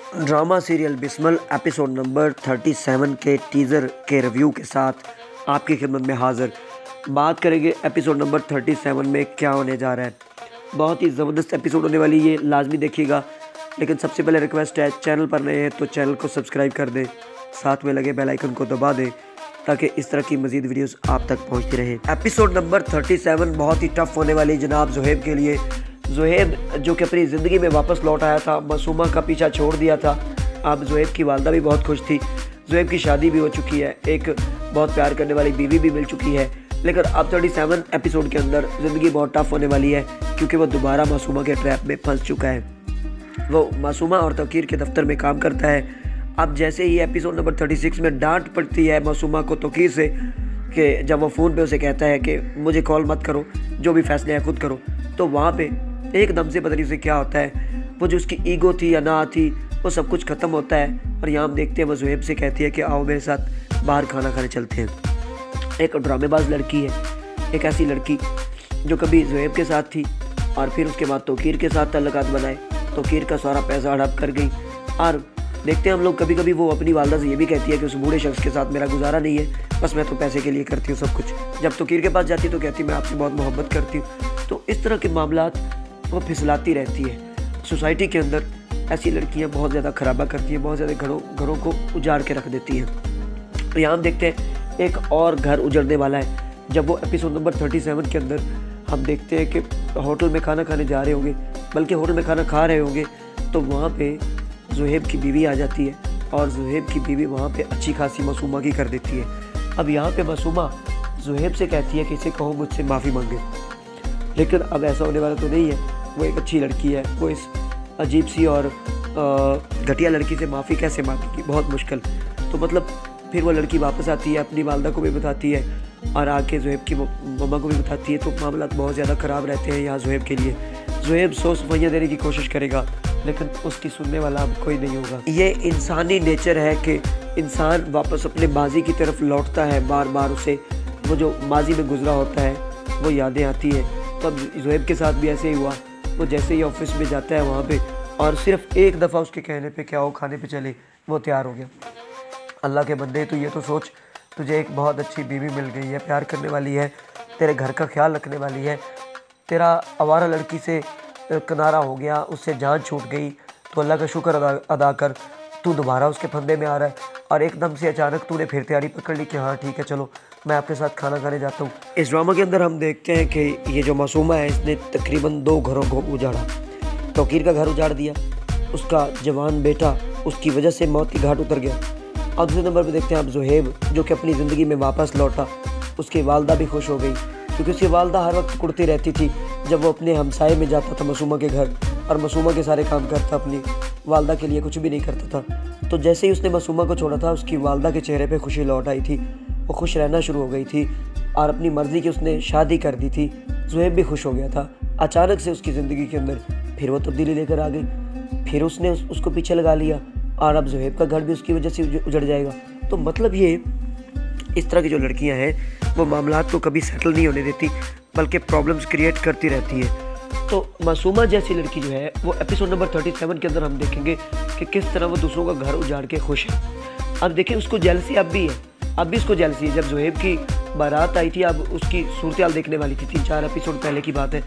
Drama serial बिस्मल episode number 37 के teaser के review के साथ आपकी खिदमत में हाज़िर। बात करेंगे एपिसोड नंबर 37 में क्या होने जा रहा है। बहुत ही ज़बरदस्त एपिसोड होने वाली, ये लाजमी देखिएगा। लेकिन सबसे पहले रिक्वेस्ट है, चैनल पर नए हैं तो चैनल को सब्सक्राइब कर दें, साथ में लगे बेल आइकन को दबा दें ताकि इस तरह की मज़ीद वीडियोस आप तक पहुंचती रहें। एपिसोड नंबर 37 बहुत ही टफ होने वाली जनाब ज़ुहैब के लिए। ज़ुहैब जो कि अपनी ज़िंदगी में वापस लौट आया था, मासूमा का पीछा छोड़ दिया था। अब ज़ुहैब की वालदा भी बहुत खुश थी, ज़ुहैब की शादी भी हो चुकी है, एक बहुत प्यार करने वाली बीवी भी मिल चुकी है। लेकिन अब 37 एपिसोड के अंदर ज़िंदगी बहुत टफ होने वाली है क्योंकि वो दोबारा मासूमा के ट्रैप में फंस चुका है। वो मासूमा और तौकीर के दफ्तर में काम करता है। अब जैसे ही एपिसोड नंबर 36 में डांट पड़ती है मासूमा को तौकीर से कि जब वो फ़ोन पे उसे कहता है कि मुझे कॉल मत करो, जो भी फैसले हैं खुद करो, तो वहाँ पे एकदम से पता नहीं उसे क्या होता है, वो जो उसकी ईगो थी या ना थी वो सब कुछ ख़त्म होता है। और यहाँ हम देखते हैं वो ज़ुहैब से कहती है कि आओ मेरे साथ बाहर खाना खाने चलते हैं। एक ड्रामेबाज लड़की है, एक ऐसी लड़की जो कभी ज़ुहैब के साथ थी और फिर उसके बाद तौकीर के साथ ताल्लुकात बनाए, तौकीर का सारा पैसा हड़प कर गई। और देखते हैं हम लोग, कभी कभी वो अपनी वालदा से ये भी कहती है कि उस बूढ़े शख्स के साथ मेरा गुजारा नहीं है, बस मैं तो पैसे के लिए करती हूँ सब कुछ। जब तौकीर के पास जाती तो कहती मैं आपसे बहुत मोहब्बत करती हूँ। तो इस तरह के मामलात वो फिसलाती रहती है। सोसाइटी के अंदर ऐसी लड़कियाँ बहुत ज़्यादा खराबा करती हैं, बहुत ज़्यादा घरों को उजाड़ के रख देती हैं। तो यहाँ हम देखते हैं एक और घर उजड़ने वाला है। जब वो एपिसोड नंबर 37 के अंदर हम देखते हैं कि होटल में खाना खाने जा रहे होंगे, बल्कि होटल में खाना खा रहे होंगे, तो वहाँ पे ज़ुहैब की बीवी आ जाती है और ज़ुहैब की बीवी वहाँ पे अच्छी खासी मासूमा की कर देती है। अब यहाँ पे मासूमा ज़ुहैब से कहती है कि इसे कहो मुझसे माफ़ी मांगे, लेकिन अब ऐसा होने वाला तो नहीं है। वो एक अच्छी लड़की है, वो इस अजीब सी और घटिया लड़की से माफ़ी कैसे मांगेगी, बहुत मुश्किल। तो मतलब फिर वो लड़की वापस आती है, अपनी वालदा को भी बताती है और आके ज़ुहैब की मम्मा को भी बताती है। तो मामला बहुत ज़्यादा ख़राब रहते हैं यहाँ ज़ुहैब के लिए। ज़ुहैब 100 सफाइयाँ देने की कोशिश करेगा लेकिन उसकी सुनने वाला अब कोई नहीं होगा। ये इंसानी नेचर है कि इंसान वापस अपने माजी की तरफ लौटता है, बार बार उसे वो जो माजी में गुजरा होता है वो यादें आती है। तो अब ज़ुहैब के साथ भी ऐसे ही हुआ। वो जैसे ही ऑफिस में जाता है वहाँ पे और सिर्फ एक दफ़ा उसके कहने पे क्या हो खाने पे चले, वो तैयार हो गया। अल्लाह के बंदे, तो ये तो सोच, तुझे एक बहुत अच्छी बीवी मिल गई है, प्यार करने वाली है, तेरे घर का ख्याल रखने वाली है, तेरा आवारा लड़की से किनारा हो गया, उससे जान छूट गई, तो अल्लाह का शुक्र अदा कर, तू दोबारा उसके फंदे में आ रहा है और एकदम से अचानक तूने फिर तैयारी पकड़ ली कि हाँ ठीक है चलो मैं आपके साथ खाना खाने जाता हूँ। इस ड्रामा के अंदर हम देखते हैं कि ये जो मासूमा है इसने तकरीबन 2 घरों को उजाड़ा। तौकीर का घर उजाड़ दिया, उसका जवान बेटा उसकी वजह से मौत की घाट उतर गया। और दूसरे नंबर पर देखते हैं आप ज़ुहैब जो कि अपनी ज़िंदगी में वापस लौटा। उसकी वालदा भी खुश हो गई क्योंकि उसकी वालदा हर वक्त कुड़ती रहती थी जब वो अपने हमसाए में जाता था मासूमा के घर और मासूमा के सारे काम करता, अपनी वालदा के लिए कुछ भी नहीं करता था। तो जैसे ही उसने मासूमा को छोड़ा था उसकी वालदा के चेहरे पे खुशी लौट आई थी, वो खुश रहना शुरू हो गई थी और अपनी मर्ज़ी की उसने शादी कर दी थी। ज़ुहैब भी खुश हो गया था। अचानक से उसकी ज़िंदगी के अंदर फिर वो तब्दीली लेकर आ गई, फिर उसने उसको पीछे लगा लिया और अब ज़ुहैब का घर भी उसकी वजह से उजड़ जाएगा। तो मतलब ये इस तरह की जो लड़कियां हैं वो मामलात को कभी सेटल नहीं होने देती बल्कि प्रॉब्लम्स क्रिएट करती रहती है। तो मासूमा जैसी लड़की जो है वो एपिसोड नंबर 37 के अंदर हम देखेंगे कि किस तरह वो दूसरों का घर उजाड़ के खुश है। अब देखिए उसको जेलसी अब भी है, अब भी उसको जेलसी है। जब ज़ुहैब की बारात आई थी, अब उसकी सूरत हाल देखने वाली थी, 3-4 एपिसोड पहले की बात है,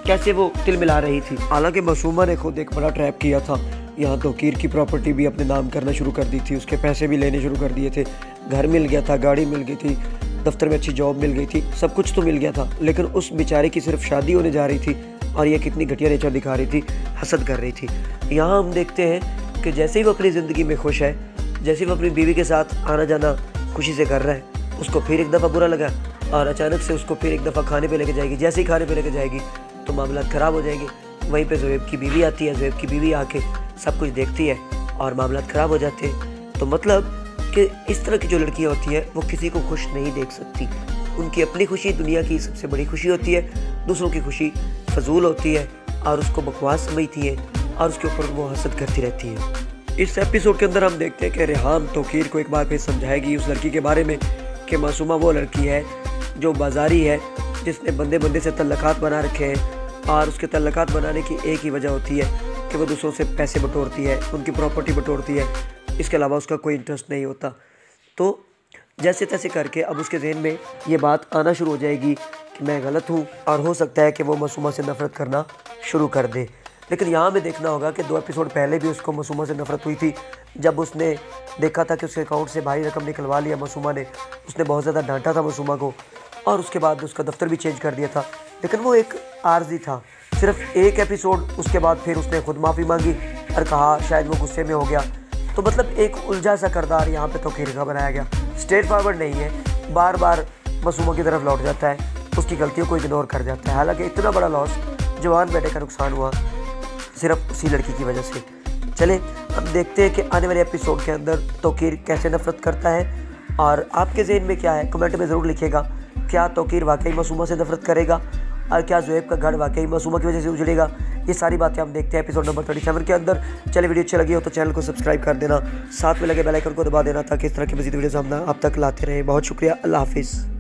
कैसे वो तिल मिला रही थी। हालांकि मासूमा ने खुद एक बड़ा ट्रैप किया था। यहाँ तौकीर की प्रॉपर्टी भी अपने नाम करना शुरू कर दी थी, उसके पैसे भी लेने शुरू कर दिए थे, घर मिल गया था, गाड़ी मिल गई थी, दफ्तर में अच्छी जॉब मिल गई थी, सब कुछ तो मिल गया था। लेकिन उस बेचारे की सिर्फ शादी होने जा रही थी और ये कितनी घटिया नेचर दिखा रही थी, हसद कर रही थी। यहाँ हम देखते हैं कि जैसे ही वो अपनी ज़िंदगी में खुश है, जैसे ही वो अपनी बीवी के साथ आना जाना खुशी से कर रहा है, उसको फिर एक दफ़ा बुरा लगा और अचानक से उसको फिर एक दफ़ा खाने पे लेके जाएगी। जैसे ही खाने पे लेके जाएगी तो मामला ख़राब हो जाएंगे। वहीं पे ज़ुहैब की बीवी आती है, ज़ुहैब की बीवी आके सब कुछ देखती है और मामला ख़राब हो जाते हैं। तो मतलब कि इस तरह की जो लड़कियाँ होती हैं वो किसी को खुश नहीं देख सकती। उनकी अपनी खुशी दुनिया की सबसे बड़ी खुशी होती है, दूसरों की खुशी फजूल होती है और उसको बकवास समझती है और उसके ऊपर वो हसद करती रहती है। इस एपिसोड के अंदर हम देखते हैं कि रेहान तौकीर को एक बार फिर समझाएगी उस लड़की के बारे में कि मासूमा वो लड़की है जो बाजारी है, जिसने बंदे बंदे से तल्लकात बना रखे हैं और उसके तल्लकात बनाने की एक ही वजह होती है कि वो दूसरों से पैसे बटोरती है, उनकी प्रॉपर्टी बटोरती है, इसके अलावा उसका कोई इंटरेस्ट नहीं होता। तो जैसे तैसे करके अब उसके ज़हन में ये बात आना शुरू हो जाएगी कि मैं गलत हूँ, और हो सकता है कि वो मासूमा से नफ़रत करना शुरू कर दे। लेकिन यहाँ में देखना होगा कि 2 एपिसोड पहले भी उसको मासूमा से नफ़रत हुई थी। जब उसने देखा था कि उसके अकाउंट से भारी रकम निकलवा लिया मासूमा ने, उसने बहुत ज़्यादा डांटा था मासूमा को, और उसके बाद उसका दफ्तर भी चेंज कर दिया था। लेकिन वो एक आर्जी था, सिर्फ 1 एपिसोड उसके बाद फिर उसने खुद माफ़ी मांगी और कहा शायद वो गुस्से में हो गया। तो मतलब एक उलझा सा किरदार यहाँ पे तौकीर का बनाया गया, स्ट्रेट फॉरवर्ड नहीं है, बार बार मासूमा की तरफ लौट जाता है, उसकी गलतियों को इग्नोर कर जाता है। हालांकि इतना बड़ा लॉस, जवान बेटे का नुकसान हुआ सिर्फ उसी लड़की की वजह से। चले अब देखते हैं कि आने वाले एपिसोड के अंदर तौकीर कैसे नफरत करता है, और आपके ज़हन में क्या है कमेंट में ज़रूर लिखिएगा। क्या तौकीर वाकई मासूमा से नफरत करेगा, और क्या ज़ुहैब का घर वाकई मासूमा की वजह से उजड़ेगा? ये सारी बातें हम देखते हैं एपिसोड नंबर 37 के अंदर। चले वीडियो अच्छी लगी हो तो चैनल को सब्सक्राइब कर देना, साथ में लगे बेल आइकन को दबा देना ताकि इस तरह की मज़ीद वीडियोज़ हम आप तक लाते रहें। बहुत शुक्रिया, अल्लाह हाफिज़।